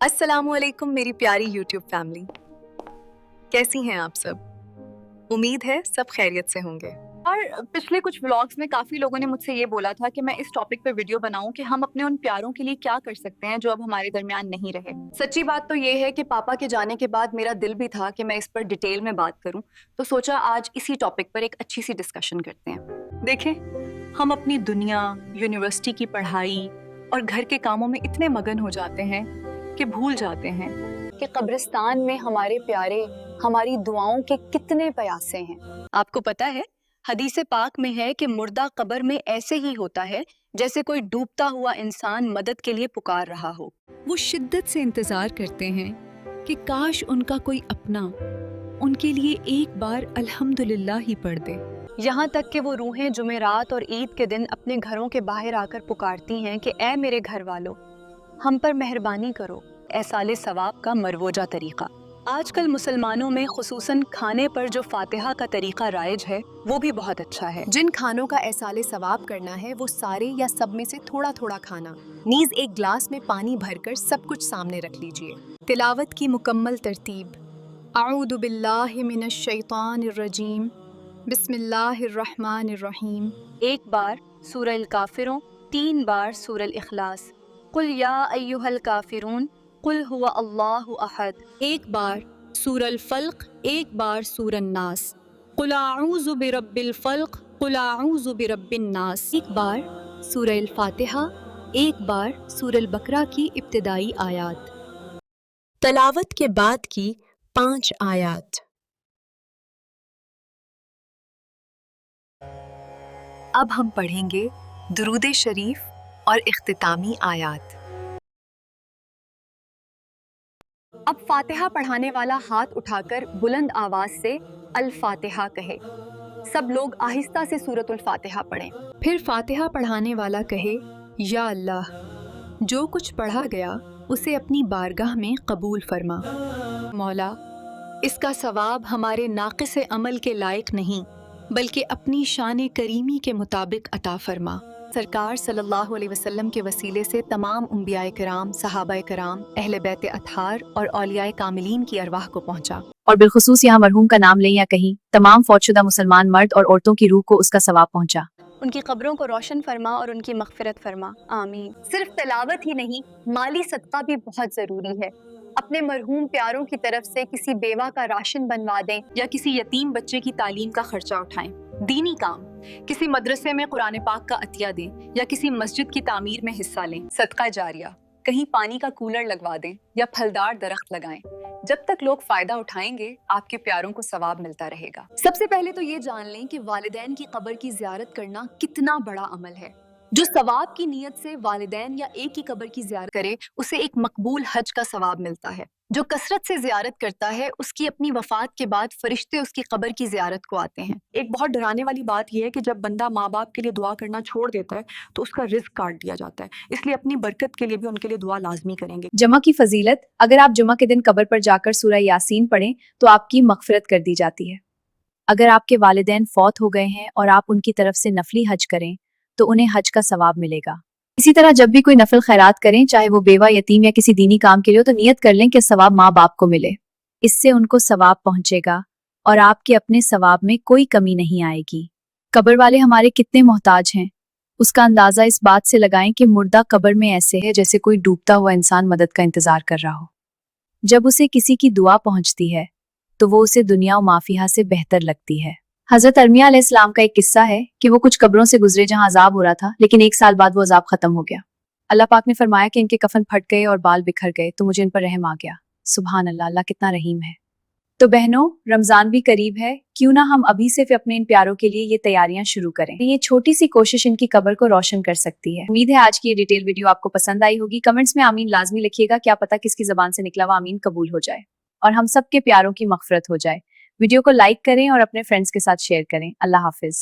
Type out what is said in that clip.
अस्सलाम वालेकुम मेरी प्यारी यूट्यूब फैमिली, कैसी हैं आप सब? उम्मीद है सब खैरियत से होंगे। और पिछले कुछ व्लॉग्स में काफ़ी लोगों ने मुझसे ये बोला था कि मैं इस टॉपिक पे वीडियो बनाऊं कि हम अपने उन प्यारों के लिए क्या कर सकते हैं जो अब हमारे दरमियान नहीं रहे। सच्ची बात तो ये है कि पापा के जाने के बाद मेरा दिल भी था कि मैं इस पर डिटेल में बात करूं, तो सोचा आज इसी टॉपिक पर एक अच्छी सी डिस्कशन करते हैं। देखें, हम अपनी दुनिया, यूनिवर्सिटी की पढ़ाई और घर के कामों में इतने मगन हो जाते हैं कि भूल जाते हैं कि कब्रिस्तान में हमारे प्यारे हमारी दुआओं के कितने प्यासे हैं। आपको पता है, हदीस पाक में है कि मुर्दा कब्र में ऐसे ही होता है जैसे कोई डूबता हुआ इंसान मदद के लिए पुकार रहा हो। वो शिद्दत से इंतजार करते हैं कि काश उनका कोई अपना उनके लिए एक बार अल्हम्दुलिल्लाह ही पढ़ दे। यहाँ तक कि वो रूहें जुमेरात और ईद के दिन अपने घरों के बाहर आकर पुकारती हैं कि ऐ मेरे घर वालों, हम पर मेहरबानी करो। एसाले सवाब का मरवोजा तरीका। आजकल मुसलमानों में खुसूसन खाने पर जो फातिहा का तरीका राइज है वो भी बहुत अच्छा है। जिन खानों का एसाले सवाब करना है वो सारे या सब में से थोड़ा थोड़ा खाना, नीज एक ग्लास में पानी भरकर सब कुछ सामने रख लीजिए। तिलावत की मुकम्मल तरतीब। अऊदु बिल्लाहि मिनश शैतानिर रजीम, बिस्मिल्लाहिर रहमानिर रहीम। एक बार सूरह अल काफिरून, 3 बार सूरह अल इखलास। कुल या अय्युहल काफिरून, कुल हुवा अल्लाहु अहद। एक बार सूरह अल फल्क, एक बार सूरह नास। कुल अऊज़ु बिरब्बिल फल्क, कुल अऊज़ु बिरब्बिन नास। एक बार सूरह अल फातिहा, एक बार सूरह अल बकरा की इब्तिदाई आयात। तलावत के बाद की 5 आयात। अब हम पढ़ेंगे दुरूद शरीफ और इख्तितामी आयात। अब फातिहा पढ़ाने वाला हाथ उठाकर बुलंद आवाज से अल फातिहा कहे। सब लोग आहिस्ता से सूरतुल फातिहा पढ़ें। फिर फातिहा पढ़ाने वाला कहे, या अल्लाह, जो कुछ पढ़ा गया उसे अपनी बारगाह में कबूल फरमा। मौला, इसका सवाब हमारे नाक़िस अमल के लायक नहीं बल्कि अपनी शान करीमी के मुताबिक अता फरमा। सरकार सल्लल्लाहु अलैहि वसल्लम के वसीले से तमाम अंबियाए कराम, सहाबाए कराम, अहले बैत अतहार और औलियाए कामिलीन की अरवाह को पहुंचा। और बिलखुसूस यहाँ मरहूम का नाम लें या कहीं तमाम फौतशुदा मुसलमान मर्द और औरतों की रूह को उसका सवाब पहुंचा। उनकी कब्रों को रोशन फरमा और उनकी मगफिरत फरमा, आमीन। सिर्फ तलावत ही नहीं, माली सदका भी बहुत जरूरी है। अपने मरहूम प्यारों की तरफ से किसी बेवा का राशन बनवा दें या किसी यतीम बच्चे की तालीम का खर्चा उठाएं। दीनी काम, किसी मदरसे में कुरान पाक का अतिया दें या किसी मस्जिद की तामीर में हिस्सा लें। सदका जारिया, कहीं पानी का कूलर लगवा दें या फलदार दरख्त लगाएं। जब तक लोग फायदा उठाएंगे आपके प्यारों को सवाब मिलता रहेगा। सबसे पहले तो ये जान लें कि वालिदैन की कब्र की ज़ियारत करना कितना बड़ा अमल है। जो सवाब की नीयत से वालिदैन या एक ही कब्र की ज़ियारत करे उसे एक मकबूल हज का सवाब मिलता है। जो कसरत से ज़ियारत करता है उसकी अपनी वफात के बाद फरिश्ते उसकी कब्र की ज़ियारत को आते हैं। एक बहुत डराने वाली बात यह है कि जब बंदा माँ बाप के लिए दुआ करना छोड़ देता है तो उसका रिस्क काट दिया जाता है, इसलिए अपनी बरकत के लिए भी उनके लिए दुआ लाजमी करेंगे। जुमा की फजीलत, अगर आप जुमा के दिन कब्र पर जाकर सूरह यासीन पढ़ें तो आपकी मगफिरत कर दी जाती है। अगर आपके वालिदैन फौत हो गए हैं और आप उनकी तरफ से नफली हज करें तो उन्हें हज का सवाब मिलेगा। इसी तरह जब भी कोई नफल खैरात करें, चाहे वो बेवा, यतीम या किसी दीनी काम के लिए हो, तो नियत कर लें कि सवाब माँ बाप को मिले। इससे उनको सवाब पहुंचेगा और आपके अपने सवाब में कोई कमी नहीं आएगी। कब्र वाले हमारे कितने मोहताज हैं, उसका अंदाजा इस बात से लगाएं कि मुर्दा कब्र में ऐसे है जैसे कोई डूबता हुआ इंसान मदद का इंतजार कर रहा हो। जब उसे किसी की दुआ पहुंचती है तो वो उसे दुनिया और माफिया से बेहतर लगती है। हजरत अरमिया अलैहिस्सलाम का एक किस्सा है कि वो कुछ कब्रों से गुजरे जहां अजाब हो रहा था, लेकिन 1 साल बाद वो अजाब खत्म हो गया। अल्लाह पाक ने फरमाया कि इनके कफन फट गए और बाल बिखर गए तो मुझे इन पर रहम आ गया। सुभान अल्लाह, अल्लाह कितना रहीम है। तो बहनों, रमजान भी करीब है, क्यों ना हम अभी से अपने इन प्यारों के लिए ये तैयारियां शुरू करें। ये छोटी सी कोशिश इनकी कब्र को रोशन कर सकती है। उम्मीद है आज की ये डिटेल वीडियो आपको पसंद आई होगी। कमेंट्स में आमीन लाजमी लिखिएगा, क्या पता किसकी जबान से निकला हुआ आमीन कबूल हो जाए और हम सबके प्यारों की मगफिरत हो जाए। वीडियो को लाइक करें और अपने फ्रेंड्स के साथ शेयर करें। अल्लाह हाफिज।